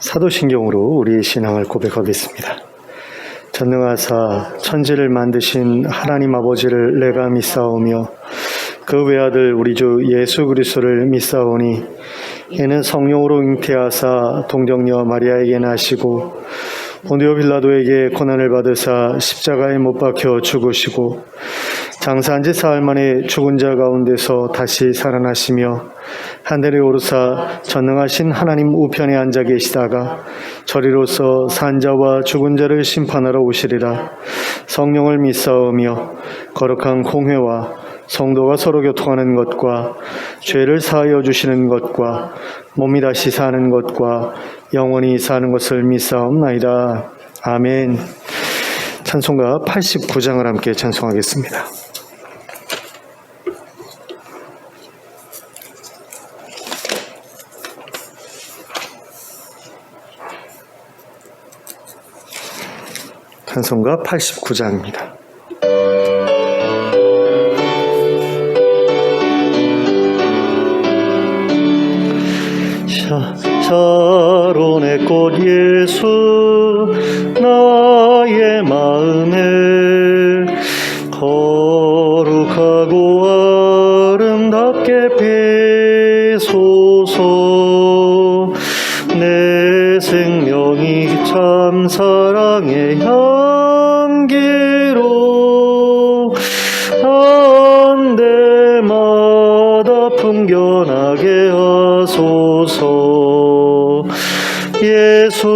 사도신경으로 우리의 신앙을 고백하겠습니다. 전능하사 천지를 만드신 하나님 아버지를 내가 믿사오며 그 외아들 우리 주 예수 그리스도를 믿사오니 이는 성령으로 잉태하사 동정녀 마리아에게 나시고 본디오 빌라도에게 고난을 받으사 십자가에 못 박혀 죽으시고 장사한 지 사흘 만에 죽은 자 가운데서 다시 살아나시며 하늘에 오르사 전능하신 하나님 우편에 앉아 계시다가 저리로서 산자와 죽은 자를 심판하러 오시리라. 성령을 믿사오며 거룩한 공회와 성도가 서로 교통하는 것과 죄를 사하여 주시는 것과 몸이 다시 사는 것과 영원히 사는 것을 믿사옵나이다. 아멘. 찬송가 89장을 함께 찬송하겠습니다. 찬송가 89장입니다. 샤론의 꽃 예수 나의 마음을 거룩하고 아름답게 배소서. 내 생명이 참 사랑의 향기로 한데마다 풍겨나게 하소서. 예수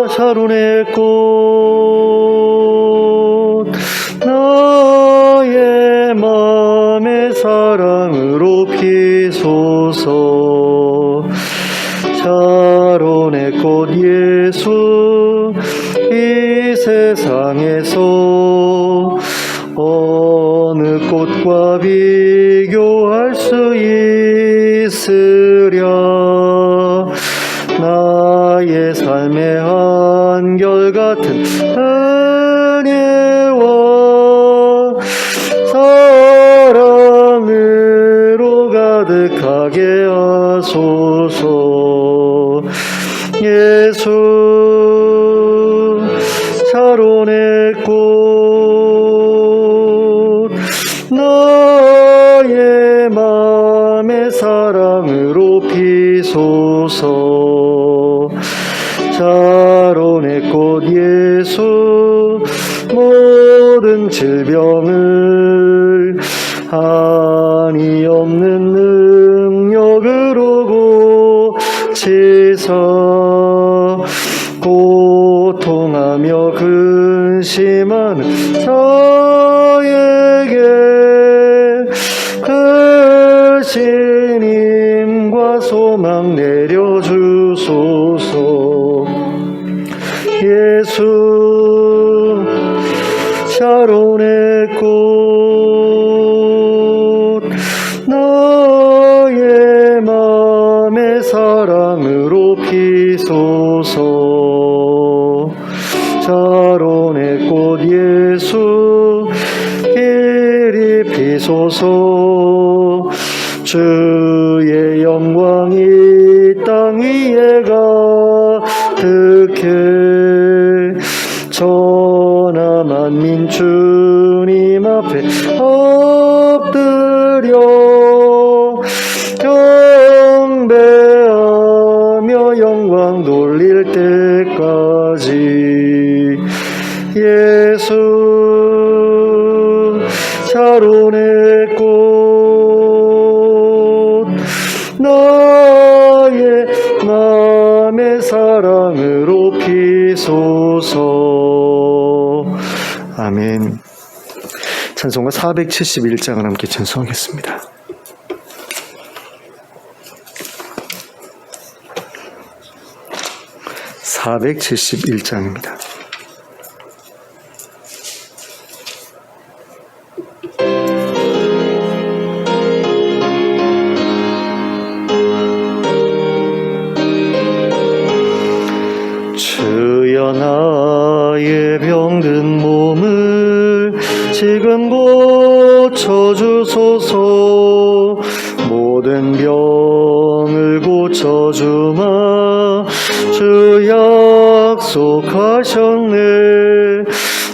샤론의 꽃 나의 맘의 사랑으로 피소서. 샤론의 꽃 예수 이 세상에서 어느 꽃과 비교할 수 있으랴. 나의 삶의 한결같은 은혜와 사랑으로 가득하게 하소서. 예수 샤론의 꽃 나의 맘의 사랑으로 피소서. 샤론의 꽃 예수 모든 질병을 한이 없는 능력으로 고치사 고통하며 근심하는 자에게 그 신임과 소망 내려주소서. 예수 샤론의 꽃 나의 맘의 사랑으로 피소서. 샤론의 꽃 예수 이리 피소서. 주의 영광이 땅 위에 가득해 천하 만민 주님 앞에 엎드려 경배하며 영광 돌릴 때까지. 예수 샤론의 꽃 나의 맘의 사랑으로 피소서. 아멘. 찬송가 471장을 함께 찬송하겠습니다. (471장입니다) 주여 나의 병든 몸을 지금 고쳐주소서. 모든 병을 고쳐 주마 주 약속하셨네.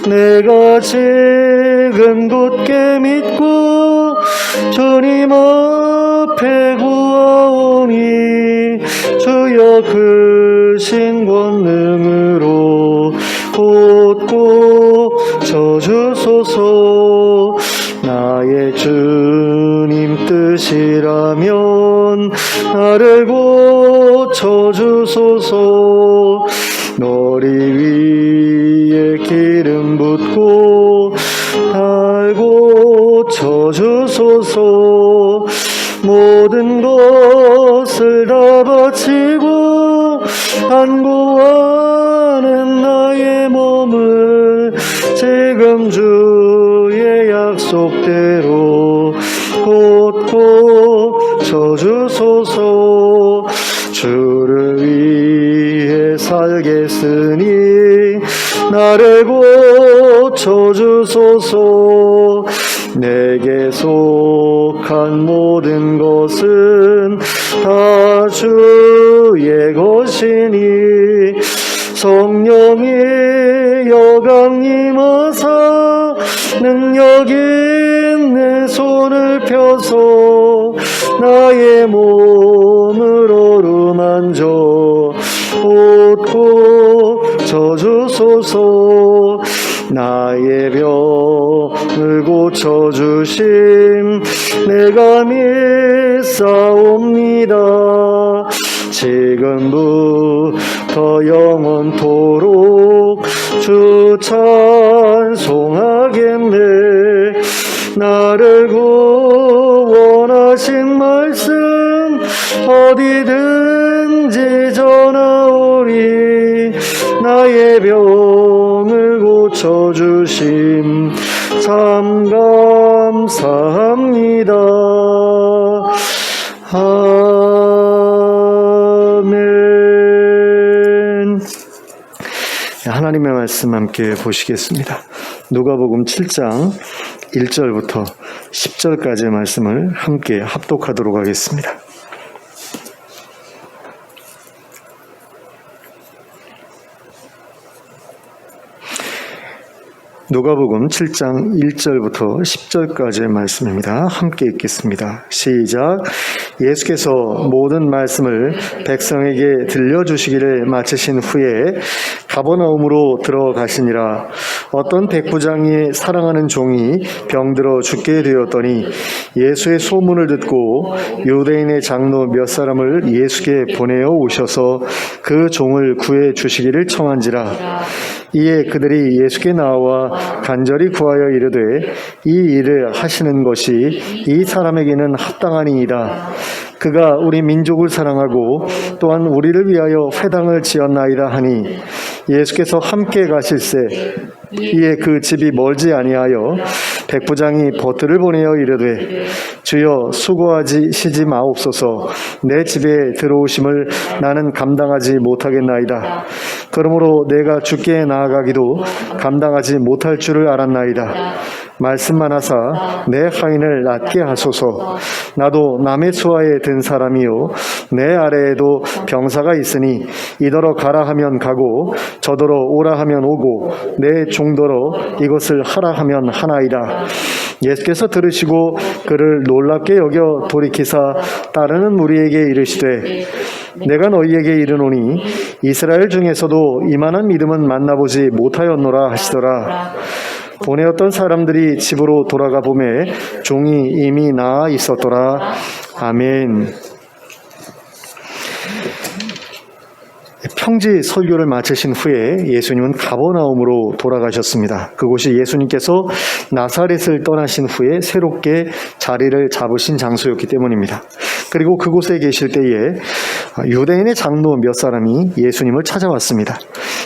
내가 지금 굳게 믿고 주님 앞에 구하오니 주여 크신 권능으로 곧고 저주소서. 나의 주님 뜻이라면 나를 고쳐주소서. 머리 위에 기름 붓고 달고 쳐주소서. 모든 것을 다 바치고 안고하는 나의 몸을 지금 주의 약속대로 곧고 쳐주소서. 주를 위해 살겠으니 나를 고쳐주소서. 내게 속한 모든 것은 다 주의 것이니 성령이 여강 임하사 능력 있는 손을 펴서 나의 몸을 어루만져 곧고 쳐주소서. 나의 병을 고쳐주심 내가 믿사옵니다. 지금부터 영원토록 주 찬송하겠네. 나를 구원하신 말씀 어디든지 전하오리. 나의 병을 고쳐주심 참 감사합니다. 아멘. 하나님의 말씀 함께 보시겠습니다. 누가복음 7장 1절부터 10절까지의 말씀을 함께 합독하도록 하겠습니다. 누가복음 7장 1절부터 10절까지의 말씀입니다. 함께 읽겠습니다. 시작. 예수께서 모든 말씀을 백성에게 들려주시기를 마치신 후에 가버나움으로 들어가시니라. 어떤 백부장이 사랑하는 종이 병들어 죽게 되었더니 예수의 소문을 듣고 유대인의 장로 몇 사람을 예수께 보내어 오셔서 그 종을 구해 주시기를 청한지라. 이에 그들이 예수께 나와 간절히 구하여 이르되 이 일을 하시는 것이 이 사람에게는 합당하니이다. 그가 우리 민족을 사랑하고 또한 우리를 위하여 회당을 지었나이다 하니 예수께서 함께 가실새 이에 그 집이 멀지 아니하여 백부장이 버틀을 보내어 이르되 주여 수고하지 시지 마옵소서. 내 집에 들어오심을 나는 감당하지 못하겠나이다. 그러므로 내가 주께 나아가기도 감당하지 못할 줄을 알았나이다. 말씀만 하사 내 하인을 낫게 하소서. 나도 남의 수하에 든 사람이요 내 아래에도 병사가 있으니 이더러 가라 하면 가고 저더러 오라 하면 오고 내 종더러 이것을 하라 하면 하나이다. 예수께서 들으시고 그를 놀랍게 여겨 돌이키사 따르는 무리에게 이르시되 내가 너희에게 이르노니 이스라엘 중에서도 이만한 믿음은 만나보지 못하였노라 하시더라. 보내었던 사람들이 집으로 돌아가 보매 종이 이미 나아 있었더라. 아멘. 평지 설교를 마치신 후에 예수님은 가버나움으로 돌아가셨습니다. 그곳이 예수님께서 나사렛을 떠나신 후에 새롭게 자리를 잡으신 장소였기 때문입니다. 그리고 그곳에 계실 때에 유대인의 장로 몇 사람이 예수님을 찾아왔습니다.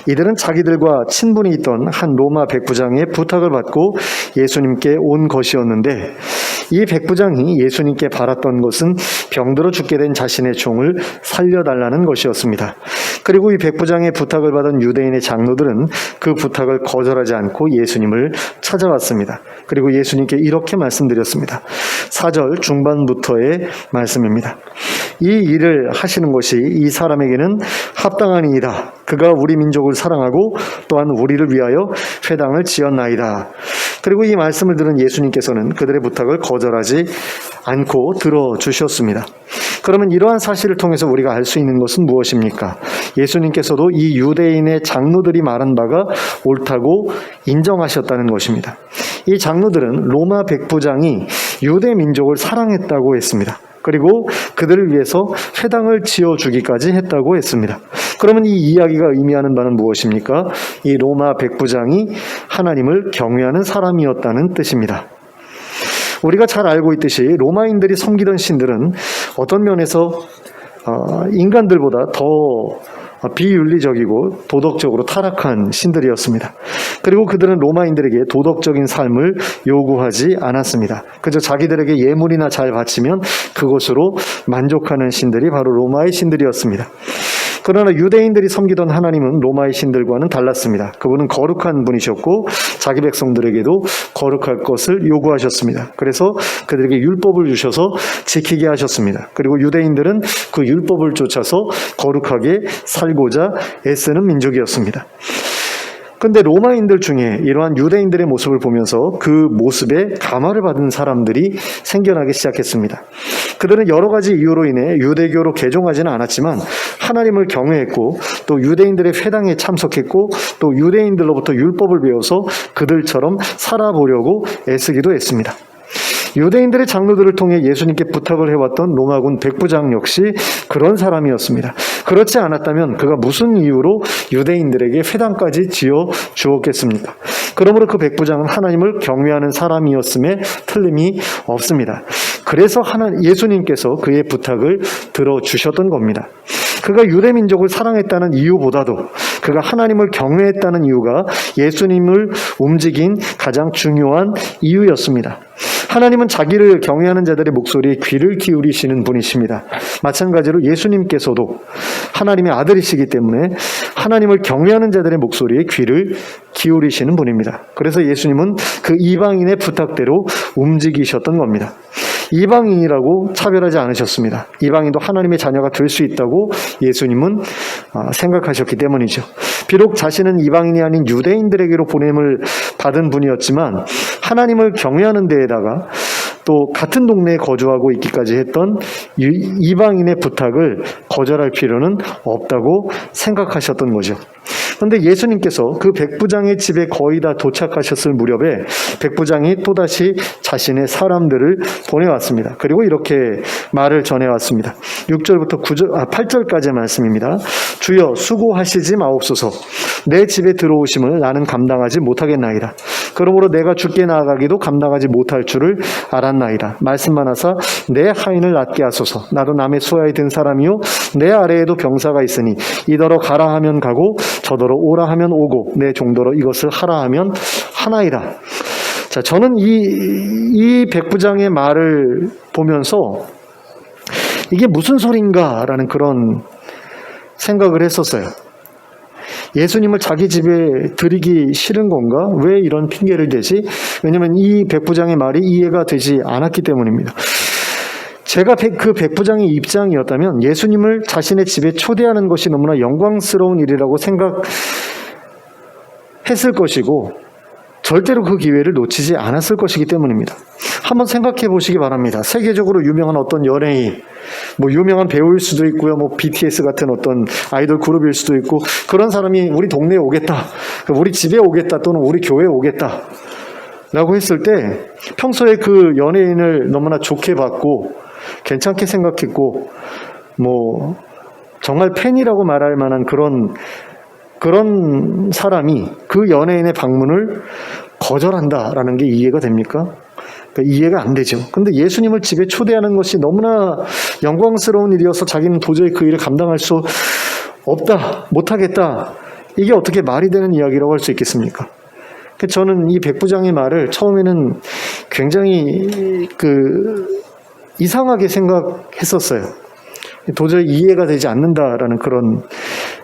이들은 자기들과 친분이 있던 한 로마 백부장의 부탁을 받고 예수님께 온 것이었는데 이 백부장이 예수님께 바랐던 것은 병들어 죽게 된 자신의 종을 살려달라는 것이었습니다. 그리고 이 백부장의 부탁을 받은 유대인의 장로들은 그 부탁을 거절하지 않고 예수님을 찾아왔습니다. 그리고 예수님께 이렇게 말씀드렸습니다. 4절 중반부터의 말씀입니다. 이 일을 하시는 것이 이 사람에게는 합당하니이다. 그가 우리 민족을 사랑하고 또한 우리를 위하여 회당을 지었나이다. 그리고 이 말씀을 들은 예수님께서는 그들의 부탁을 거절하지 않고 들어주셨습니다. 그러면 이러한 사실을 통해서 우리가 알 수 있는 것은 무엇입니까? 예수님께서도 이 유대인의 장로들이 말한 바가 옳다고 인정하셨다는 것입니다. 이 장로들은 로마 백부장이 유대 민족을 사랑했다고 했습니다. 그리고 그들을 위해서 회당을 지어주기까지 했다고 했습니다. 그러면 이 이야기가 의미하는 바는 무엇입니까? 이 로마 백부장이 하나님을 경외하는 사람이었다는 뜻입니다. 우리가 잘 알고 있듯이 로마인들이 섬기던 신들은 어떤 면에서 인간들보다 더 비윤리적이고 도덕적으로 타락한 신들이었습니다. 그리고 그들은 로마인들에게 도덕적인 삶을 요구하지 않았습니다. 그저 자기들에게 예물이나 잘 바치면 그것으로 만족하는 신들이 바로 로마의 신들이었습니다. 그러나 유대인들이 섬기던 하나님은 로마의 신들과는 달랐습니다. 그분은 거룩한 분이셨고 자기 백성들에게도 거룩할 것을 요구하셨습니다. 그래서 그들에게 율법을 주셔서 지키게 하셨습니다. 그리고 유대인들은 그 율법을 쫓아서 거룩하게 살고자 애쓰는 민족이었습니다. 그런데 로마인들 중에 이러한 유대인들의 모습을 보면서 그 모습에 감화를 받은 사람들이 생겨나기 시작했습니다. 그들은 여러 가지 이유로 인해 유대교로 개종하지는 않았지만 하나님을 경외했고 또 유대인들의 회당에 참석했고 또 유대인들로부터 율법을 배워서 그들처럼 살아보려고 애쓰기도 했습니다. 유대인들의 장로들을 통해 예수님께 부탁을 해왔던 로마군 백부장 역시 그런 사람이었습니다. 그렇지 않았다면 그가 무슨 이유로 유대인들에게 회당까지 지어 주었겠습니까? 그러므로 그 백부장은 하나님을 경외하는 사람이었음에 틀림이 없습니다. 그래서 예수님께서 그의 부탁을 들어주셨던 겁니다. 그가 유대민족을 사랑했다는 이유보다도 그가 하나님을 경외했다는 이유가 예수님을 움직인 가장 중요한 이유였습니다. 하나님은 자기를 경외하는 자들의 목소리에 귀를 기울이시는 분이십니다. 마찬가지로 예수님께서도 하나님의 아들이시기 때문에 하나님을 경외하는 자들의 목소리에 귀를 기울이시는 분입니다. 그래서 예수님은 그 이방인의 부탁대로 움직이셨던 겁니다. 이방인이라고 차별하지 않으셨습니다. 이방인도 하나님의 자녀가 될 수 있다고 예수님은 생각하셨기 때문이죠. 비록 자신은 이방인이 아닌 유대인들에게로 보냄을 받은 분이었지만 하나님을 경외하는 데에다가 또 같은 동네에 거주하고 있기까지 했던 이방인의 부탁을 거절할 필요는 없다고 생각하셨던 거죠. 그런데 예수님께서 그 백부장의 집에 거의 다 도착하셨을 무렵에 백부장이 또다시 자신의 사람들을 보내왔습니다. 그리고 이렇게 말을 전해왔습니다. 6절부터 8절까지의 말씀입니다. 주여 수고하시지 마옵소서. 내 집에 들어오심을 나는 감당하지 못하겠나이다. 그러므로 내가 주께 나아가기도 감당하지 못할 줄을 알았나이다. 말씀만 하사 내 하인을 낫게 하소서. 나도 남의 수하에 든 사람이요 내 아래에도 병사가 있으니 이더러 가라 하면 가고 저더러 오라 하면 오고 내 종더러 이것을 하라 하면 하나이다. 자, 저는 이 백부장의 말을 보면서 이게 무슨 소린가라는 그런 생각을 했었어요. 예수님을 자기 집에 들이기 싫은 건가? 왜 이런 핑계를 대지? 왜냐하면 이 백부장의 말이 이해가 되지 않았기 때문입니다. 제가 그 백부장의 입장이었다면 예수님을 자신의 집에 초대하는 것이 너무나 영광스러운 일이라고 생각했을 것이고 절대로 그 기회를 놓치지 않았을 것이기 때문입니다. 한번 생각해 보시기 바랍니다. 세계적으로 유명한 어떤 연예인, 유명한 배우일 수도 있고요, BTS 같은 어떤 아이돌 그룹일 수도 있고, 그런 사람이 우리 동네에 오겠다, 우리 집에 오겠다, 또는 우리 교회에 오겠다 라고 했을 때 평소에 그 연예인을 너무나 좋게 봤고 괜찮게 생각했고 정말 팬이라고 말할 만한 그런 사람이 그 연예인의 방문을 거절한다라는 게 이해가 됩니까? 이해가 안 되죠. 근데 예수님을 집에 초대하는 것이 너무나 영광스러운 일이어서 자기는 도저히 그 일을 감당할 수 없다, 못하겠다. 이게 어떻게 말이 되는 이야기라고 할 수 있겠습니까? 저는 이 백부장의 말을 처음에는 굉장히 이상하게 생각했었어요. 도저히 이해가 되지 않는다라는 그런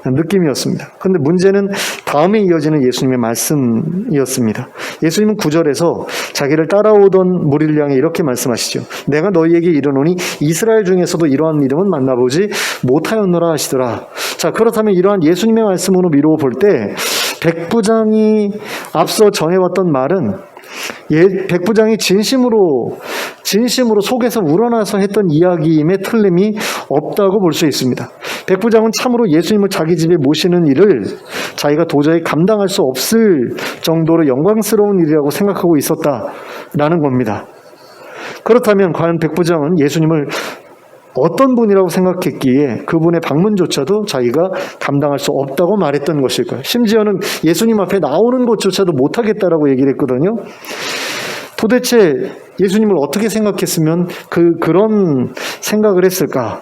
느낌이었습니다. 그런데 문제는 다음에 이어지는 예수님의 말씀이었습니다. 예수님은 9절에서 자기를 따라오던 무리를 향해 이렇게 말씀하시죠. 내가 너희에게 이르노니 이스라엘 중에서도 이러한 믿음은 만나보지 못하였노라 하시더라. 자, 그렇다면 이러한 예수님의 말씀으로 미루어 볼 때 백부장이 앞서 전해왔던 말은 백부장이 진심으로 속에서 우러나서 했던 이야기임에 틀림이 없다고 볼 수 있습니다. 백부장은 참으로 예수님을 자기 집에 모시는 일을 자기가 도저히 감당할 수 없을 정도로 영광스러운 일이라고 생각하고 있었다라는 겁니다. 그렇다면 과연 백부장은 예수님을 어떤 분이라고 생각했기에 그분의 방문조차도 자기가 감당할 수 없다고 말했던 것일까요? 심지어는 예수님 앞에 나오는 것조차도 못하겠다라고 얘기를 했거든요. 도대체 예수님을 어떻게 생각했으면 그런 생각을 했을까?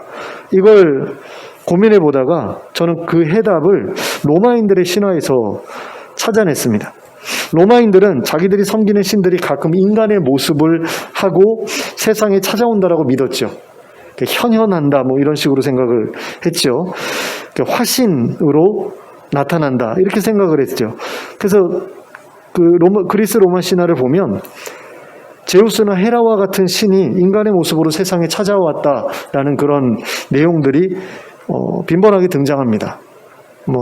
이걸 고민해 보다가 저는 그 해답을 로마인들의 신화에서 찾아냈습니다. 로마인들은 자기들이 섬기는 신들이 가끔 인간의 모습을 하고 세상에 찾아온다라고 믿었죠. 현현한다 이런 식으로 생각을 했죠. 화신으로 나타난다 이렇게 생각을 했죠. 그래서 그리스 로마 신화를 보면 제우스나 헤라와 같은 신이 인간의 모습으로 세상에 찾아왔다라는 그런 내용들이 빈번하게 등장합니다.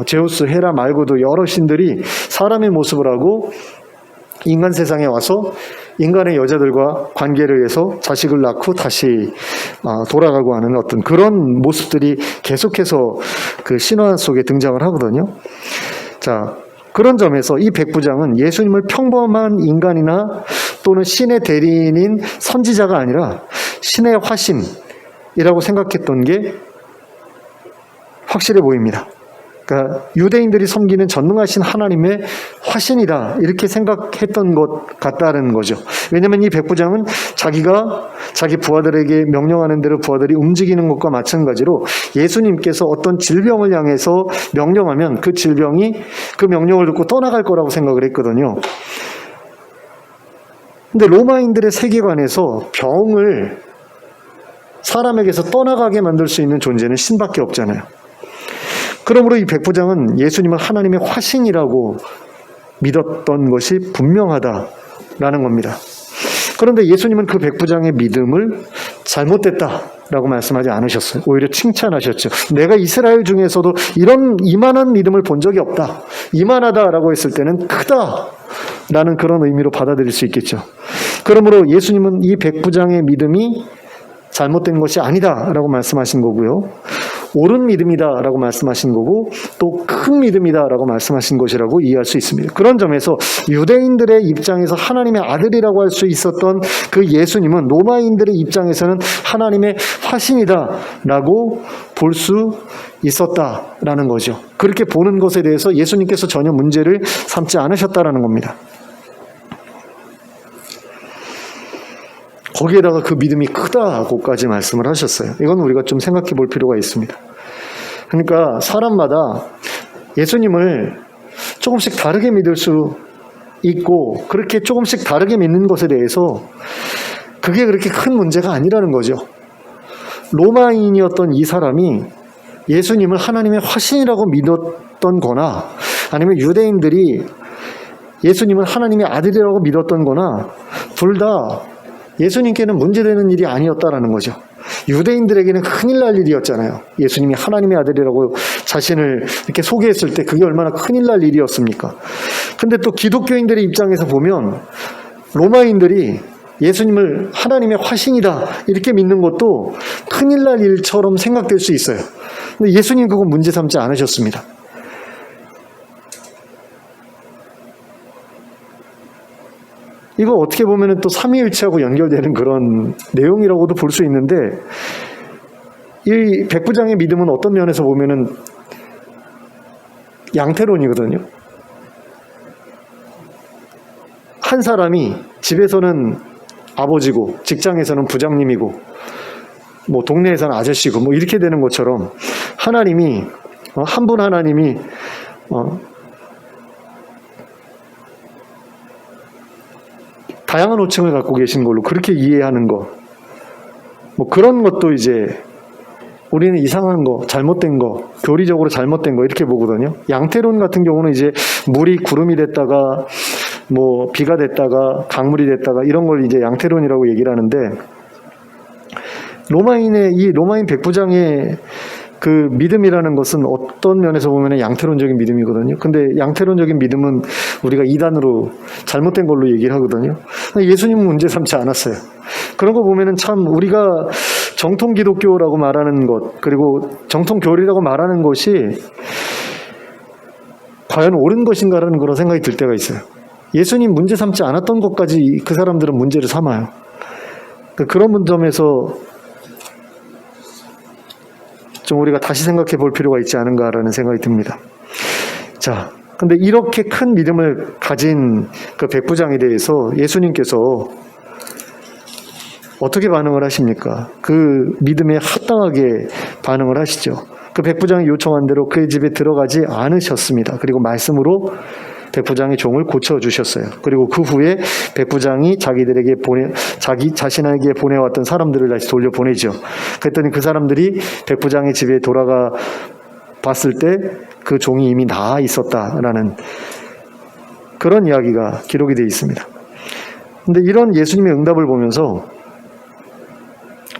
제우스, 헤라 말고도 여러 신들이 사람의 모습을 하고 인간 세상에 와서 인간의 여자들과 관계를 해서 자식을 낳고 다시 돌아가고 하는 어떤 그런 모습들이 계속해서 그 신화 속에 등장을 하거든요. 자, 그런 점에서 이 백부장은 예수님을 평범한 인간이나 또는 신의 대리인인 선지자가 아니라 신의 화신이라고 생각했던 게 확실해 보입니다. 그러니까 유대인들이 섬기는 전능하신 하나님의 화신이다 이렇게 생각했던 것 같다는 거죠. 왜냐하면 이 백부장은 자기가 자기 부하들에게 명령하는 대로 부하들이 움직이는 것과 마찬가지로 예수님께서 어떤 질병을 향해서 명령하면 그 질병이 그 명령을 듣고 떠나갈 거라고 생각을 했거든요. 근데 로마인들의 세계관에서 병을 사람에게서 떠나가게 만들 수 있는 존재는 신밖에 없잖아요. 그러므로 이 백부장은 예수님을 하나님의 화신이라고 믿었던 것이 분명하다라는 겁니다. 그런데 예수님은 그 백부장의 믿음을 잘못됐다라고 말씀하지 않으셨어요. 오히려 칭찬하셨죠. 내가 이스라엘 중에서도 이만한 믿음을 본 적이 없다. 이만하다라고 했을 때는 크다라는 그런 의미로 받아들일 수 있겠죠. 그러므로 예수님은 이 백부장의 믿음이 잘못된 것이 아니다라고 말씀하신 거고요. 옳은 믿음이다라고 말씀하신 거고 또 큰 믿음이다라고 말씀하신 것이라고 이해할 수 있습니다. 그런 점에서 유대인들의 입장에서 하나님의 아들이라고 할 수 있었던 그 예수님은 로마인들의 입장에서는 하나님의 화신이다라고 볼 수 있었다라는 거죠. 그렇게 보는 것에 대해서 예수님께서 전혀 문제를 삼지 않으셨다라는 겁니다. 거기에다가 그 믿음이 크다고까지 말씀을 하셨어요. 이건 우리가 좀 생각해 볼 필요가 있습니다. 그러니까 사람마다 예수님을 조금씩 다르게 믿을 수 있고 그렇게 조금씩 다르게 믿는 것에 대해서 그게 그렇게 큰 문제가 아니라는 거죠. 로마인이었던 이 사람이 예수님을 하나님의 화신이라고 믿었던 거나 아니면 유대인들이 예수님을 하나님의 아들이라고 믿었던 거나 둘 다 예수님께는 문제되는 일이 아니었다라는 거죠. 유대인들에게는 큰일 날 일이었잖아요. 예수님이 하나님의 아들이라고 자신을 이렇게 소개했을 때 그게 얼마나 큰일 날 일이었습니까? 근데 또 기독교인들의 입장에서 보면 로마인들이 예수님을 하나님의 화신이다 이렇게 믿는 것도 큰일 날 일처럼 생각될 수 있어요. 근데 예수님 그건 문제 삼지 않으셨습니다. 이거 어떻게 보면 또 삼위일체하고 연결되는 그런 내용이라고도 볼 수 있는데 이 백부장의 믿음은 어떤 면에서 보면은 양태론이거든요. 한 사람이 집에서는 아버지고 직장에서는 부장님이고 동네에서는 아저씨고 이렇게 되는 것처럼 하나님이 한 분 하나님이 다양한 호칭을 갖고 계신 걸로 그렇게 이해하는 거, 뭐 그런 것도 이제 우리는 이상한 거, 잘못된 거, 교리적으로 잘못된 거 이렇게 보거든요. 양태론 같은 경우는 이제 물이 구름이 됐다가 뭐 비가 됐다가 강물이 됐다가 이런 걸 이제 양태론이라고 얘기를 하는데, 로마인 백부장의 그 믿음이라는 것은 어떤 면에서 보면 양태론적인 믿음이거든요. 근데 양태론적인 믿음은 우리가 이단으로 잘못된 걸로 얘기를 하거든요. 예수님은 문제 삼지 않았어요. 그런 거 보면은 참 우리가 정통 기독교라고 말하는 것, 그리고 정통 교리라고 말하는 것이 과연 옳은 것인가라는 그런 생각이 들 때가 있어요. 예수님 문제 삼지 않았던 것까지 그 사람들은 문제를 삼아요. 그런 점에서 좀 우리가 다시 생각해 볼 필요가 있지 않은가라는 생각이 듭니다. 자, 근데 이렇게 큰 믿음을 가진 그 백부장에 대해서 예수님께서 어떻게 반응을 하십니까? 그 믿음에 합당하게 반응을 하시죠. 그 백부장이 요청한 대로 그의 집에 들어가지 않으셨습니다. 그리고 말씀으로 백부장의 종을 고쳐주셨어요. 그리고 그 후에 백부장이 자신에게 보내왔던 사람들을 다시 돌려보내죠. 그랬더니 그 사람들이 백부장의 집에 돌아가 봤을 때 그 종이 이미 나아 있었다라는 그런 이야기가 기록이 되어 있습니다. 근데 이런 예수님의 응답을 보면서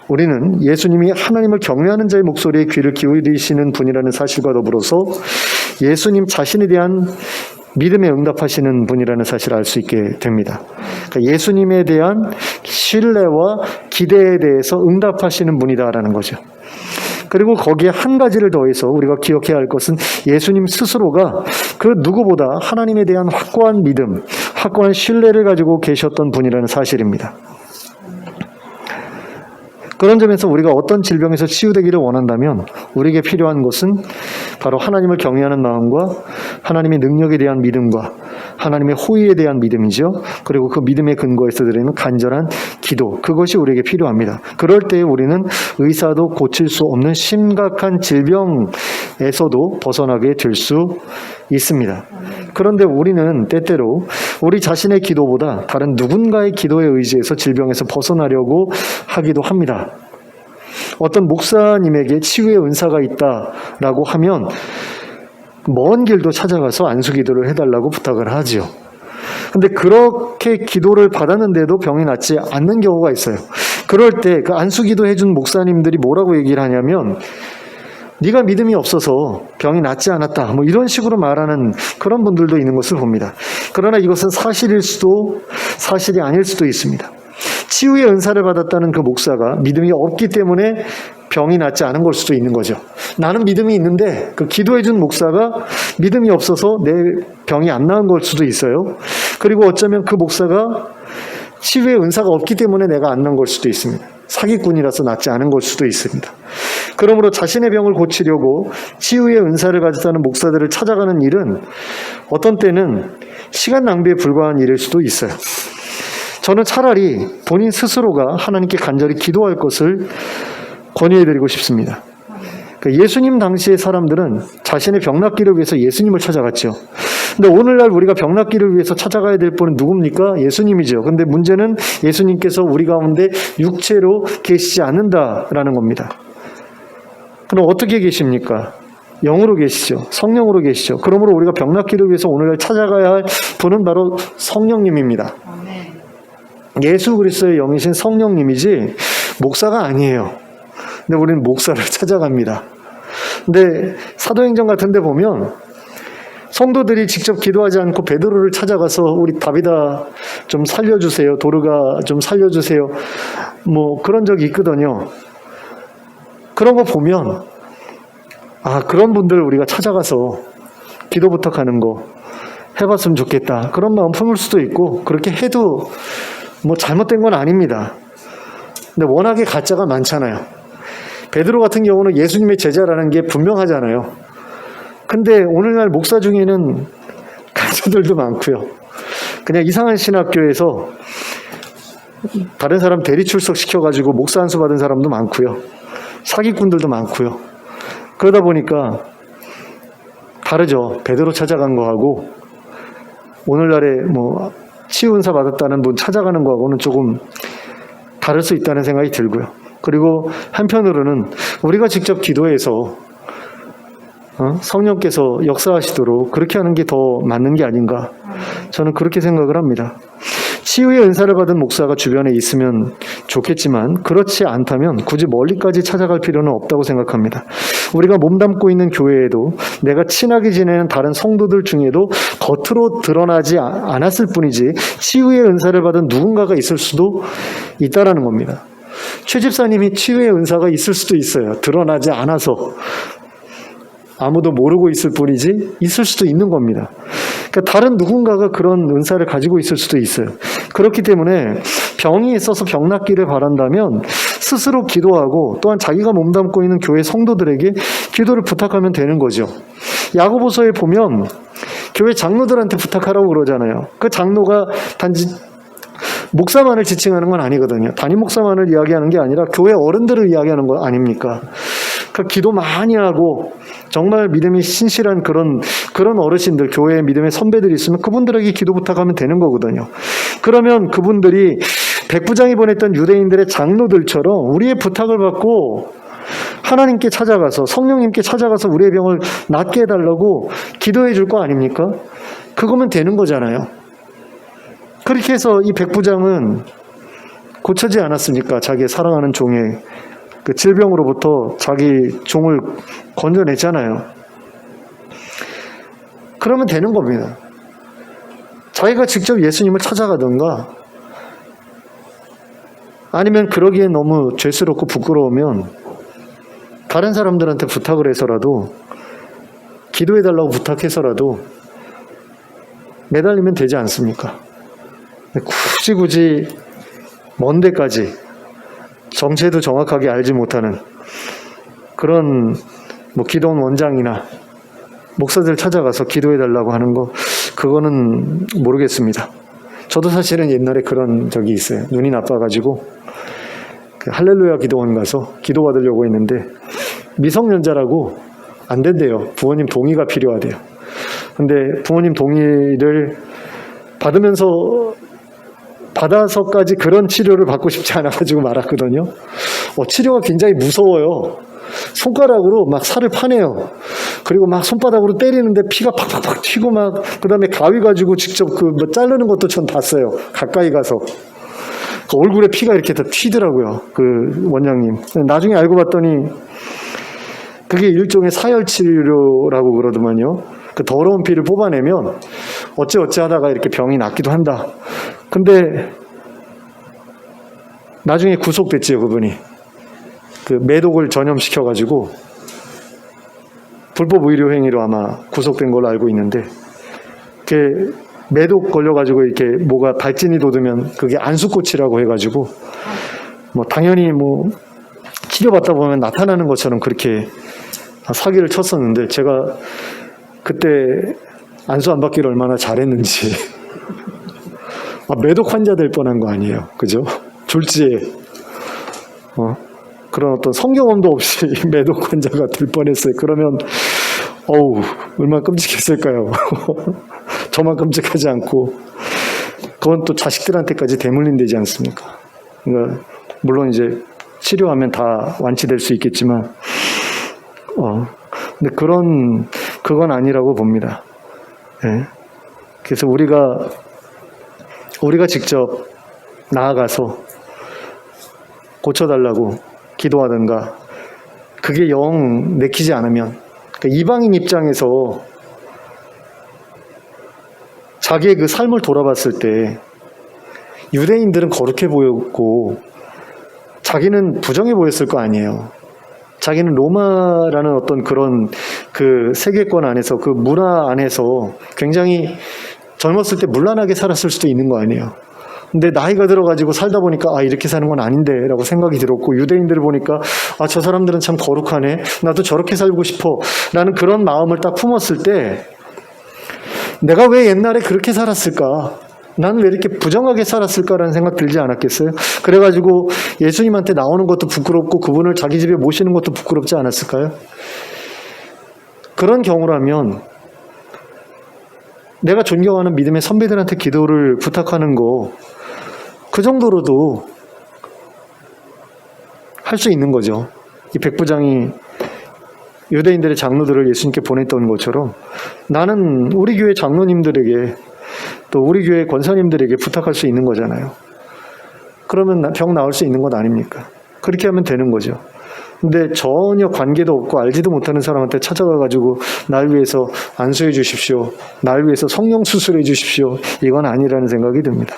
우리는 예수님이 하나님을 경외하는 자의 목소리에 귀를 기울이시는 분이라는 사실과 더불어서 예수님 자신에 대한 믿음에 응답하시는 분이라는 사실을 알 수 있게 됩니다. 그러니까 예수님에 대한 신뢰와 기대에 대해서 응답하시는 분이다라는 거죠. 그리고 거기에 한 가지를 더해서 우리가 기억해야 할 것은 예수님 스스로가 그 누구보다 하나님에 대한 확고한 믿음, 확고한 신뢰를 가지고 계셨던 분이라는 사실입니다. 그런 점에서 우리가 어떤 질병에서 치유되기를 원한다면 우리에게 필요한 것은 바로 하나님을 경외하는 마음과 하나님의 능력에 대한 믿음과 하나님의 호의에 대한 믿음이죠. 그리고 그 믿음의 근거에서 드리는 간절한 기도, 그것이 우리에게 필요합니다. 그럴 때 우리는 의사도 고칠 수 없는 심각한 질병에서도 벗어나게 될 수 있습니다. 그런데 우리는 때때로 우리 자신의 기도보다 다른 누군가의 기도에 의지해서 질병에서 벗어나려고 하기도 합니다. 어떤 목사님에게 치유의 은사가 있다라고 하면 먼 길도 찾아가서 안수기도를 해달라고 부탁을 하지요. 근데 그렇게 기도를 받았는데도 병이 낫지 않는 경우가 있어요. 그럴 때 그 안수기도 해준 목사님들이 뭐라고 얘기를 하냐면, 네가 믿음이 없어서 병이 낫지 않았다, 뭐 이런 식으로 말하는 그런 분들도 있는 것을 봅니다. 그러나 이것은 사실일 수도 사실이 아닐 수도 있습니다. 치유의 은사를 받았다는 그 목사가 믿음이 없기 때문에 병이 낫지 않은 걸 수도 있는 거죠. 나는 믿음이 있는데 그 기도해준 목사가 믿음이 없어서 내 병이 안 나은 걸 수도 있어요. 그리고 어쩌면 그 목사가 치유의 은사가 없기 때문에 내가 안 난 걸 수도 있습니다. 사기꾼이라서 낫지 않은 걸 수도 있습니다. 그러므로 자신의 병을 고치려고 치유의 은사를 가졌다는 목사들을 찾아가는 일은 어떤 때는 시간 낭비에 불과한 일일 수도 있어요. 저는 차라리 본인 스스로가 하나님께 간절히 기도할 것을 권유해드리고 싶습니다. 예수님 당시의 사람들은 자신의 병 낫기를 위해서 예수님을 찾아갔죠. 근데 오늘날 우리가 병 낫기를 위해서 찾아가야 될 분은 누굽니까? 예수님이죠. 근데 문제는 예수님께서 우리 가운데 육체로 계시지 않는다라는 겁니다. 그럼 어떻게 계십니까? 영으로 계시죠. 성령으로 계시죠. 그러므로 우리가 병 낫기를 위해서 오늘날 찾아가야 할 분은 바로 성령님입니다. 예수 그리스도의 영이신 성령님이지 목사가 아니에요. 근데 우리는 목사를 찾아갑니다. 근데 사도행전 같은 데 보면 성도들이 직접 기도하지 않고 베드로를 찾아가서 우리 다비다 좀 살려주세요, 도르가 좀 살려주세요, 뭐 그런 적이 있거든요. 그런 거 보면 그런 분들 우리가 찾아가서 기도 부탁하는 거 해봤으면 좋겠다, 그런 마음 품을 수도 있고, 그렇게 해도 뭐 잘못된 건 아닙니다. 근데 워낙에 가짜가 많잖아요. 베드로 같은 경우는 예수님의 제자라는 게 분명하잖아요. 근데 오늘날 목사 중에는 가짜들도 많고요. 그냥 이상한 신학교에서 다른 사람 대리 출석시켜가지고 목사 안수 받은 사람도 많고요. 사기꾼들도 많고요. 그러다 보니까 다르죠. 베드로 찾아간 거하고 오늘날의 뭐 치유 은사 받았다는 분 찾아가는 거하고는 조금 다를 수 있다는 생각이 들고요. 그리고 한편으로는 우리가 직접 기도해서 성령께서 역사하시도록 그렇게 하는 게 더 맞는 게 아닌가, 저는 그렇게 생각을 합니다. 치유의 은사를 받은 목사가 주변에 있으면 좋겠지만 그렇지 않다면 굳이 멀리까지 찾아갈 필요는 없다고 생각합니다. 우리가 몸담고 있는 교회에도 내가 친하게 지내는 다른 성도들 중에도 겉으로 드러나지 않았을 뿐이지 치유의 은사를 받은 누군가가 있을 수도 있다라는 겁니다. 최 집사님이 치유의 은사가 있을 수도 있어요. 드러나지 않아서 아무도 모르고 있을 뿐이지 있을 수도 있는 겁니다. 그러니까 다른 누군가가 그런 은사를 가지고 있을 수도 있어요. 그렇기 때문에 병이 있어서 병 낫기를 바란다면 스스로 기도하고 또한 자기가 몸담고 있는 교회 성도들에게 기도를 부탁하면 되는 거죠. 야고보서에 보면 교회 장로들한테 부탁하라고 그러잖아요. 그 장로가 단지 목사만을 지칭하는 건 아니거든요. 담임 목사만을 이야기하는 게 아니라 교회 어른들을 이야기하는 거 아닙니까? 그러니까 기도 많이 하고 정말 믿음이 신실한 그런 어르신들, 교회의 믿음의 선배들이 있으면 그분들에게 기도 부탁하면 되는 거거든요. 그러면 그분들이 백부장이 보냈던 유대인들의 장로들처럼 우리의 부탁을 받고 하나님께 찾아가서, 성령님께 찾아가서 우리의 병을 낫게 해달라고 기도해 줄 거 아닙니까? 그거면 되는 거잖아요. 그렇게 해서 이 백부장은 고쳐지지 않았습니까? 자기의 사랑하는 종의 그 질병으로부터 자기 종을 건져냈잖아요. 그러면 되는 겁니다. 자기가 직접 예수님을 찾아가든가 아니면 그러기엔 너무 죄스럽고 부끄러우면 다른 사람들한테 부탁을 해서라도, 기도해달라고 부탁해서라도 매달리면 되지 않습니까? 굳이 먼 데까지 정체도 정확하게 알지 못하는 그런 기도원 원장이나 목사들 찾아가서 기도해달라고 하는 거, 그거는 모르겠습니다. 저도 사실은 옛날에 그런 적이 있어요. 눈이 나빠가지고 그 할렐루야 기도원 가서 기도받으려고 했는데 미성년자라고 안 된대요. 부모님 동의가 필요하대요. 근데 부모님 동의를 받아서까지 그런 치료를 받고 싶지 않아가지고 말았거든요. 치료가 굉장히 무서워요. 손가락으로 막 살을 파내요. 그리고 막 손바닥으로 때리는데 피가 팍팍팍 튀고 그 다음에 가위 가지고 직접 자르는 것도 전 봤어요. 가까이 가서. 그 얼굴에 피가 이렇게 다 튀더라고요. 그 원장님. 나중에 알고 봤더니 그게 일종의 사열 치료라고 그러더만요. 그 더러운 피를 뽑아내면 어찌 하다가 이렇게 병이 낫기도 한다. 근데 나중에 구속됐지요, 그분이. 그 매독을 전염시켜가지고 불법 의료 행위로 아마 구속된 걸로 알고 있는데, 그 매독 걸려가지고 이렇게 뭐가 발진이 돋으면 그게 안수꽃이라고 해가지고 당연히 치료받다 보면 나타나는 것처럼 그렇게 사기를 쳤었는데, 제가 그때 안수 안 받기를 얼마나 잘했는지. 매독 환자 될 뻔한 거 아니에요, 그죠? 졸지에 그런 어떤 성경험도 없이 매독 환자가 될 뻔했어요. 그러면 얼마나 끔찍했을까요? 저만 끔찍하지 않고 그건 또 자식들한테까지 대물림되지 않습니까? 그러니까 물론 이제 치료하면 다 완치될 수 있겠지만 근데 그건 아니라고 봅니다. 네. 그래서 우리가 직접 나아가서 고쳐달라고 기도하든가, 그게 영 내키지 않으면, 그러니까 이방인 입장에서 자기의 그 삶을 돌아봤을 때 유대인들은 거룩해 보였고 자기는 부정해 보였을 거 아니에요. 자기는 로마라는 어떤 그런 그 세계권 안에서, 그 문화 안에서 굉장히 젊었을 때 문란하게 살았을 수도 있는 거 아니에요. 근데 나이가 들어가지고 살다 보니까 이렇게 사는 건 아닌데 라고 생각이 들었고, 유대인들을 보니까 저 사람들은 참 거룩하네, 나도 저렇게 살고 싶어 라는 그런 마음을 딱 품었을 때, 내가 왜 옛날에 그렇게 살았을까, 나는 왜 이렇게 부정하게 살았을까라는 생각 들지 않았겠어요? 그래가지고 예수님한테 나오는 것도 부끄럽고 그분을 자기 집에 모시는 것도 부끄럽지 않았을까요? 그런 경우라면 내가 존경하는 믿음의 선배들한테 기도를 부탁하는 거, 그 정도로도 할 수 있는 거죠. 이 백부장이 유대인들의 장로들을 예수님께 보냈던 것처럼 나는 우리 교회 장로님들에게 또 우리 교회 권사님들에게 부탁할 수 있는 거잖아요. 그러면 병 나을 수 있는 것 아닙니까? 그렇게 하면 되는 거죠. 근데 전혀 관계도 없고 알지도 못하는 사람한테 찾아가가지고 날 위해서 안수해 주십시오, 날 위해서 성령 수술해 주십시오, 이건 아니라는 생각이 듭니다.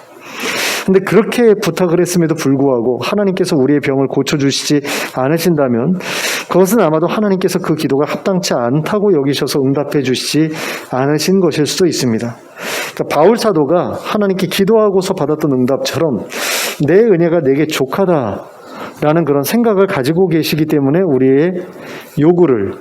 근데 그렇게 부탁을 했음에도 불구하고 하나님께서 우리의 병을 고쳐주시지 않으신다면 그것은 아마도 하나님께서 그 기도가 합당치 않다고 여기셔서 응답해 주시지 않으신 것일 수도 있습니다. 그러니까 바울 사도가 하나님께 기도하고서 받았던 응답처럼 내 은혜가 내게 족하다라는 그런 생각을 가지고 계시기 때문에 우리의 요구를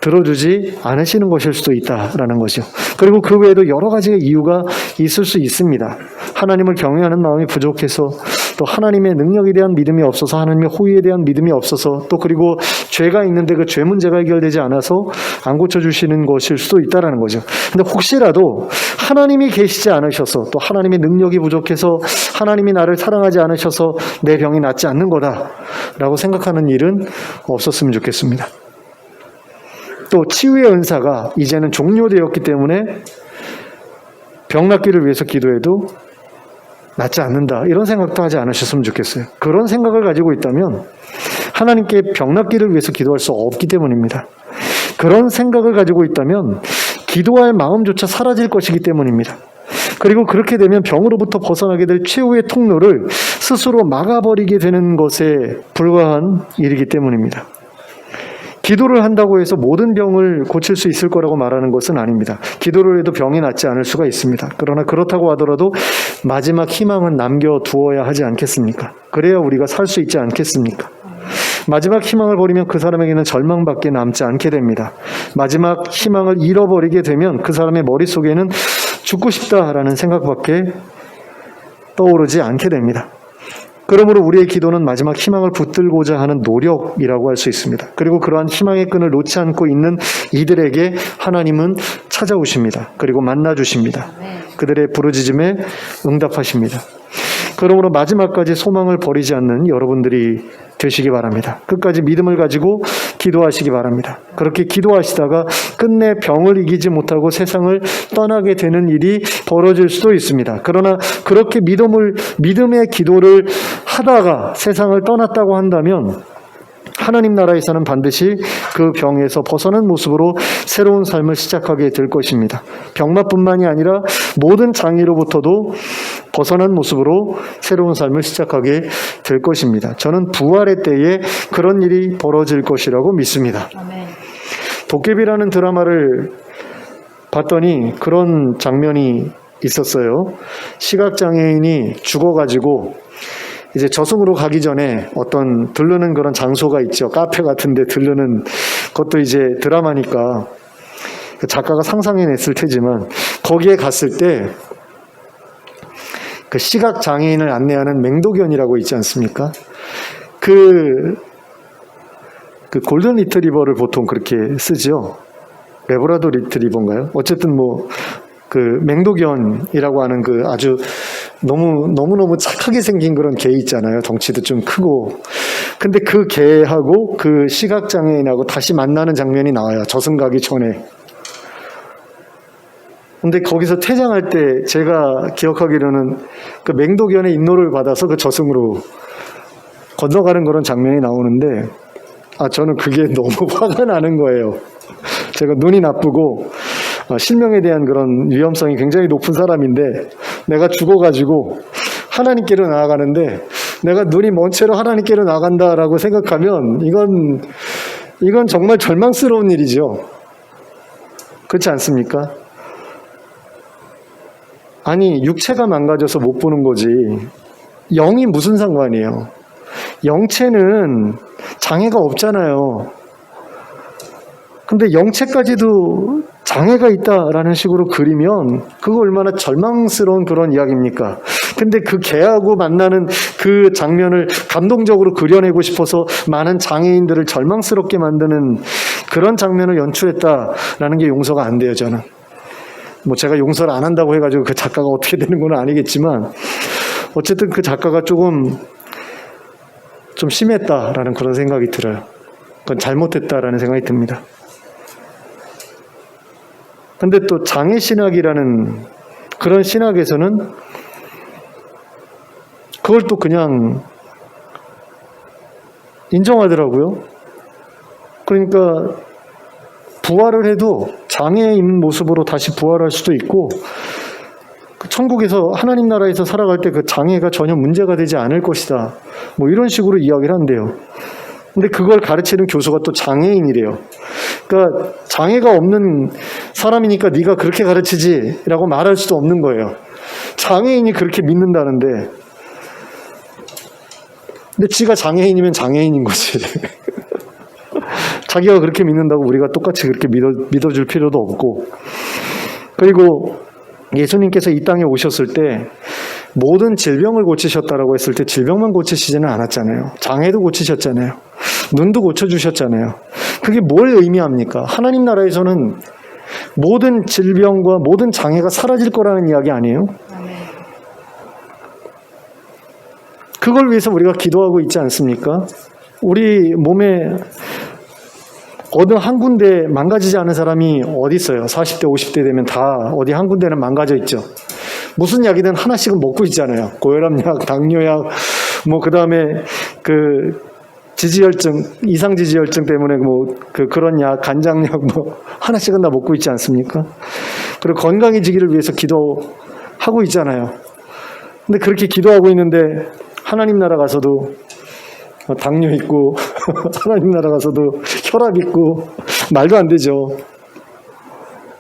들어주지 않으시는 것일 수도 있다라는 거죠. 그리고 그 외에도 여러 가지의 이유가 있을 수 있습니다. 하나님을 경외하는 마음이 부족해서, 또 하나님의 능력에 대한 믿음이 없어서, 하나님의 호의에 대한 믿음이 없어서, 또 그리고 죄가 있는데 그 죄 문제가 해결되지 않아서 안 고쳐주시는 것일 수도 있다라는 거죠. 근데 혹시라도 하나님이 계시지 않으셔서, 또 하나님의 능력이 부족해서, 하나님이 나를 사랑하지 않으셔서 내 병이 낫지 않는 거다라고 생각하는 일은 없었으면 좋겠습니다. 또 치유의 은사가 이제는 종료되었기 때문에 병 낫기를 위해서 기도해도 낫지 않는다, 이런 생각도 하지 않으셨으면 좋겠어요. 그런 생각을 가지고 있다면 하나님께 병 낫기를 위해서 기도할 수 없기 때문입니다. 그런 생각을 가지고 있다면 기도할 마음조차 사라질 것이기 때문입니다. 그리고 그렇게 되면 병으로부터 벗어나게 될 최후의 통로를 스스로 막아버리게 되는 것에 불과한 일이기 때문입니다. 기도를 한다고 해서 모든 병을 고칠 수 있을 거라고 말하는 것은 아닙니다. 기도를 해도 병이 낫지 않을 수가 있습니다. 그러나 그렇다고 하더라도 마지막 희망은 남겨두어야 하지 않겠습니까? 그래야 우리가 살 수 있지 않겠습니까? 마지막 희망을 버리면 그 사람에게는 절망밖에 남지 않게 됩니다. 마지막 희망을 잃어버리게 되면 그 사람의 머릿속에는 죽고 싶다라는 생각밖에 떠오르지 않게 됩니다. 그러므로 우리의 기도는 마지막 희망을 붙들고자 하는 노력이라고 할 수 있습니다. 그리고 그러한 희망의 끈을 놓지 않고 있는 이들에게 하나님은 찾아오십니다. 그리고 만나주십니다. 그들의 부르짖음에 응답하십니다. 그러므로 마지막까지 소망을 버리지 않는 여러분들이 되시기 바랍니다. 끝까지 믿음을 가지고 기도하시기 바랍니다. 그렇게 기도하시다가 끝내 병을 이기지 못하고 세상을 떠나게 되는 일이 벌어질 수도 있습니다. 그러나 그렇게 믿음의 기도를 하다가 세상을 떠났다고 한다면 하나님 나라에서는 반드시 그 병에서 벗어난 모습으로 새로운 삶을 시작하게 될 것입니다. 병마뿐만이 아니라 모든 장애로부터도 벗어난 모습으로 새로운 삶을 시작하게 될 것입니다. 저는 부활의 때에 그런 일이 벌어질 것이라고 믿습니다. 아멘. 도깨비라는 드라마를 봤더니 그런 장면이 있었어요. 시각장애인이 죽어가지고 이제 저승으로 가기 전에 어떤 들르는 그런 장소가 있죠. 카페 같은데 들르는 것도 이제 드라마니까 작가가 상상해냈을 테지만 거기에 갔을 때 그 시각 장애인을 안내하는 맹도견이라고 있지 않습니까? 그 골든 리트리버를 보통 그렇게 쓰죠. 레브라도 리트리버인가요? 어쨌든 그 맹도견이라고 하는 그 아주 너무너무 착하게 생긴 그런 개 있잖아요. 덩치도 좀 크고. 근데 그 개하고 그 시각장애인하고 다시 만나는 장면이 나와요. 저승 가기 전에. 근데 거기서 퇴장할 때 제가 기억하기로는 그 맹도견의 인노를 받아서 그 저승으로 건너가는 그런 장면이 나오는데 저는 그게 너무 화가 나는 거예요. 제가 눈이 나쁘고 실명에 대한 그런 위험성이 굉장히 높은 사람인데 내가 죽어가지고 하나님께로 나아가는데 내가 눈이 먼 채로 하나님께로 나간다라고 생각하면 이건 정말 절망스러운 일이죠. 그렇지 않습니까? 아니, 육체가 망가져서 못 보는 거지 영이 무슨 상관이에요. 영체는 장애가 없잖아요. 근데 영체까지도 장애가 있다라는 식으로 그리면 그거 얼마나 절망스러운 그런 이야기입니까? 근데 그 개하고 만나는 그 장면을 감동적으로 그려내고 싶어서 많은 장애인들을 절망스럽게 만드는 그런 장면을 연출했다라는 게 용서가 안 돼요, 저는. 뭐 제가 용서를 안 한다고 해가지고 그 작가가 어떻게 되는 건 아니겠지만 어쨌든 그 작가가 좀 심했다라는 그런 생각이 들어요. 그건 잘못했다라는 생각이 듭니다. 근데 또 장애신학이라는 그런 신학에서는 그걸 또 그냥 인정하더라고요. 그러니까 부활을 해도 장애인 모습으로 다시 부활할 수도 있고 천국에서 하나님 나라에서 살아갈 때 그 장애가 전혀 문제가 되지 않을 것이다. 뭐 이런 식으로 이야기를 한대요. 근데 그걸 가르치는 교수가 또 장애인이래요. 그러니까 장애가 없는 사람이니까 네가 그렇게 가르치지 라고 말할 수도 없는 거예요. 장애인이 그렇게 믿는다는데 근데 지가 장애인이면 장애인인 거지. 자기가 그렇게 믿는다고 우리가 똑같이 그렇게 믿어줄 필요도 없고. 그리고 예수님께서 이 땅에 오셨을 때 모든 질병을 고치셨다라고 했을 때 질병만 고치시지는 않았잖아요. 장애도 고치셨잖아요. 눈도 고쳐주셨잖아요. 그게 뭘 의미합니까? 하나님 나라에서는 모든 질병과 모든 장애가 사라질 거라는 이야기 아니에요? 그걸 위해서 우리가 기도하고 있지 않습니까? 우리 몸에 어느 한 군데 망가지지 않은 사람이 어디 있어요? 40대, 50대 되면 다 어디 한 군데는 망가져 있죠. 무슨 약이든 하나씩은 먹고 있잖아요. 고혈압약, 당뇨약, 뭐 그 다음에 그 지지혈증, 이상지지혈증 때문에 뭐 그런 약, 간장약 뭐 하나씩은 다 먹고 있지 않습니까? 그리고 건강해지기를 위해서 기도하고 있잖아요. 근데 그렇게 기도하고 있는데 하나님 나라 가서도 당뇨 있고 하나님 나라 가서도 혈압 있고 말도 안 되죠.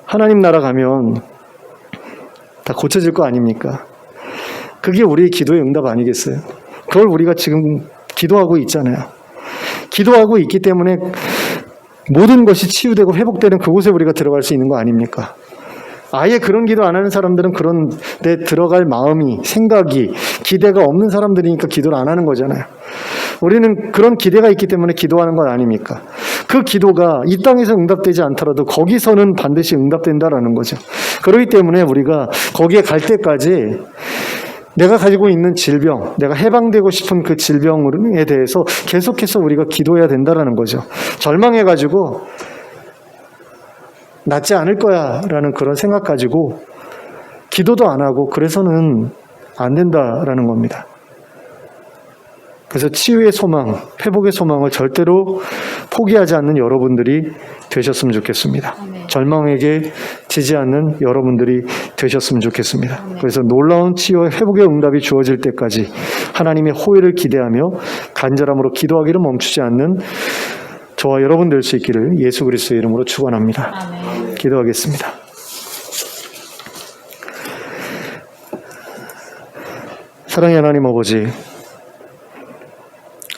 하나님 나라 가면 다 고쳐질 거 아닙니까? 그게 우리의 기도의 응답 아니겠어요? 그걸 우리가 지금 기도하고 있잖아요. 기도하고 있기 때문에 모든 것이 치유되고 회복되는 그곳에 우리가 들어갈 수 있는 거 아닙니까? 아예 그런 기도 안 하는 사람들은 그런 데 들어갈 마음이, 생각이, 기대가 없는 사람들이니까 기도를 안 하는 거잖아요. 우리는 그런 기대가 있기 때문에 기도하는 건 아닙니까? 그 기도가 이 땅에서 응답되지 않더라도 거기서는 반드시 응답된다라는 거죠. 그렇기 때문에 우리가 거기에 갈 때까지 내가 가지고 있는 질병, 내가 해방되고 싶은 그 질병에 대해서 계속해서 우리가 기도해야 된다라는 거죠. 절망해가지고 낫지 않을 거야 라는 그런 생각 가지고 기도도 안 하고 그래서는 안 된다라는 겁니다. 그래서 치유의 소망, 회복의 소망을 절대로 포기하지 않는 여러분들이 되셨으면 좋겠습니다. 아멘. 절망에게 지지 않는 여러분들이 되셨으면 좋겠습니다. 아멘. 그래서 놀라운 치유와 회복의 응답이 주어질 때까지 하나님의 호의를 기대하며 간절함으로 기도하기를 멈추지 않는 저와 여러분 될 수 있기를 예수 그리스도의 이름으로 축원합니다. 아멘. 기도하겠습니다. 사랑의 하나님 아버지,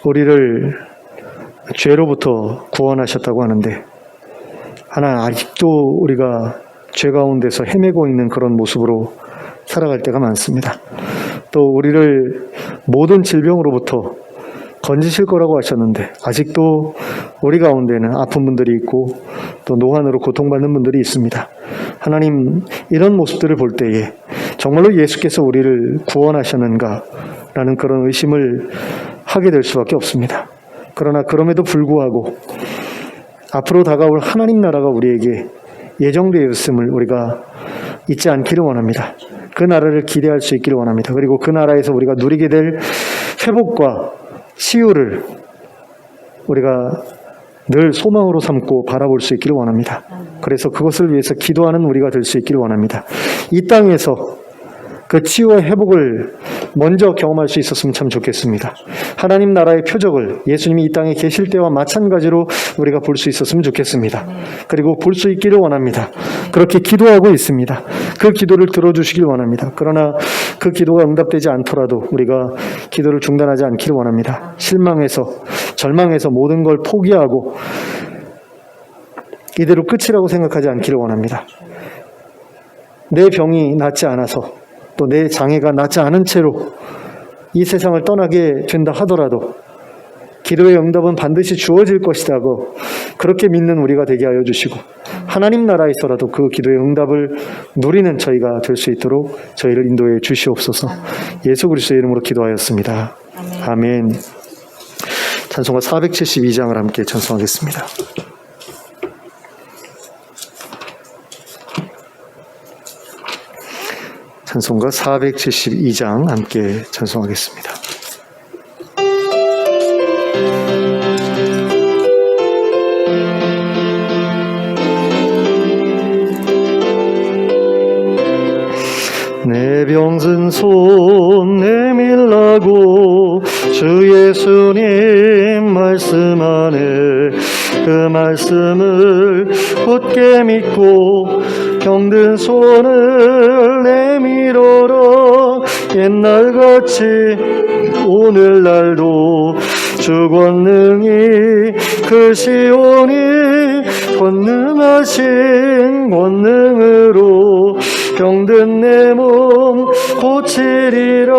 우리를 죄로부터 구원하셨다고 하는데 하나님 아직도 우리가 죄 가운데서 헤매고 있는 그런 모습으로 살아갈 때가 많습니다. 또 우리를 모든 질병으로부터 건지실 거라고 하셨는데 아직도 우리 가운데는 아픈 분들이 있고 또 노환으로 고통받는 분들이 있습니다. 하나님, 이런 모습들을 볼 때에 정말로 예수께서 우리를 구원하셨는가 라는 그런 의심을 하게 될 수밖에 없습니다. 그러나 그럼에도 불구하고 앞으로 다가올 하나님 나라가 우리에게 예정되어 있음을 우리가 잊지 않기를 원합니다. 그 나라를 기대할 수 있기를 원합니다. 그리고 그 나라에서 우리가 누리게 될 회복과 치유를 우리가 늘 소망으로 삼고 바라볼 수 있기를 원합니다. 그래서 그것을 위해서 기도하는 우리가 될 수 있기를 원합니다. 이 땅에서 그 치유와 회복을 먼저 경험할 수 있었으면 참 좋겠습니다. 하나님 나라의 표적을 예수님이 이 땅에 계실 때와 마찬가지로 우리가 볼 수 있었으면 좋겠습니다. 그리고 볼 수 있기를 원합니다. 그렇게 기도하고 있습니다. 그 기도를 들어주시길 원합니다. 그러나 그 기도가 응답되지 않더라도 우리가 기도를 중단하지 않기를 원합니다. 실망해서, 절망해서 모든 걸 포기하고 이대로 끝이라고 생각하지 않기를 원합니다. 내 병이 낫지 않아서 또 내 장애가 낫지 않은 채로 이 세상을 떠나게 된다 하더라도 기도의 응답은 반드시 주어질 것이라고 그렇게 믿는 우리가 되게 하여 주시고, 하나님 나라에서라도 그 기도의 응답을 누리는 저희가 될 수 있도록 저희를 인도해 주시옵소서. 예수 그리스도의 이름으로 기도하였습니다. 아멘. 찬송가 472장을 함께 찬송하겠습니다. 찬송가 472장 함께 찬송하겠습니다. 내 병든 손 내밀라고 주 예수님 말씀하네. 그 말씀을 굳게 믿고 병든 손을 내밀어라. 옛날같이 오늘날도 주 권능이 크시오니 권능하신 권능으로 병든 내 몸 고치리라.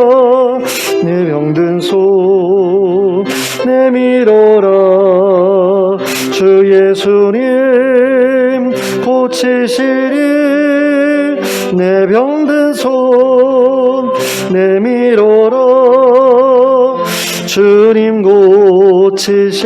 내 병든 손 내밀어라. 주 예수님 고치시리. 내 병든 손 내밀어라. 주님 고치시리라.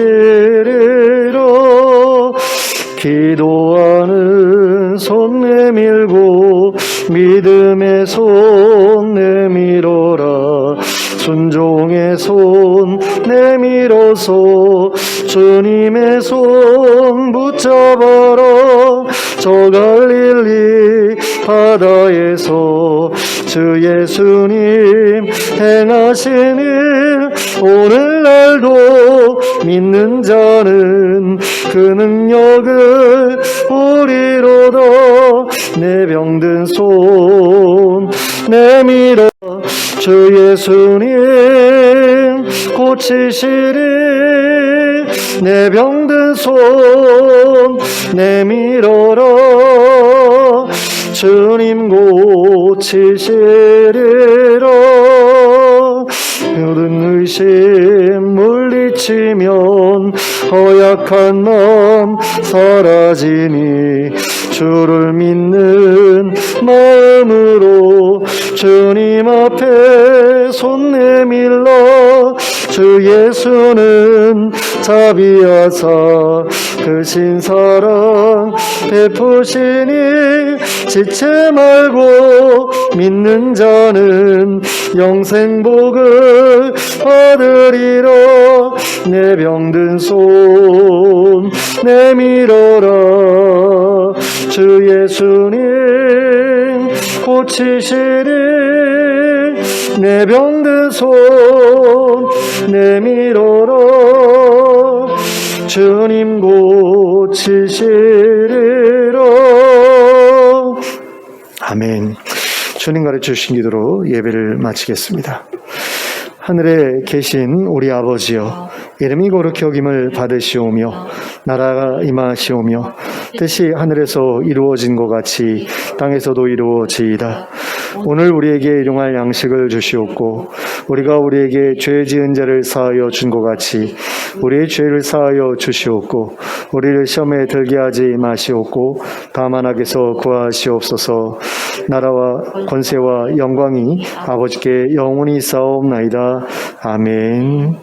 기도하는 손 내밀고 믿음의 손 내밀어라. 순종의 손 내밀어서 주님의 손 붙잡아라. 저 갈릴리 바다에서 주 예수님 행하신 일 오늘날도 믿는 자는 그 능력을 보리로다. 내 병든 손 내밀어 주 예수님 고치시리. 내 병든 손 내밀어라. 주님 고치시리라. 모든 의심 물리치면 허약한 마음 사라지니 주를 믿는 마음으로 주님 앞에 손 내밀러 주 예수는 자비하사 크신 사랑 베푸시니 지체 말고 믿는 자는 영생복을 받으리라. 내 병든 손 내밀어라. 주 예수님 고치시리. 내 병든 손 내밀어라. 주님 고치시리라. 아멘. 주님 가르쳐 주신 기도로 예배를 마치겠습니다. 하늘에 계신 우리 아버지여, 이름이 거룩히 여김을 받으시오며 나라가 임하시오며 뜻이 하늘에서 이루어진 것 같이 땅에서도 이루어지이다. 오늘 우리에게 일용할 양식을 주시옵고 우리가 우리에게 죄 지은 자를 사하여 준 것 같이 우리의 죄를 사하여 주시옵고 우리를 시험에 들게 하지 마시옵고 다만 악에서 구하시옵소서. 나라와 권세와 영광이 아버지께 영원히 있사옵나이다. 아멘.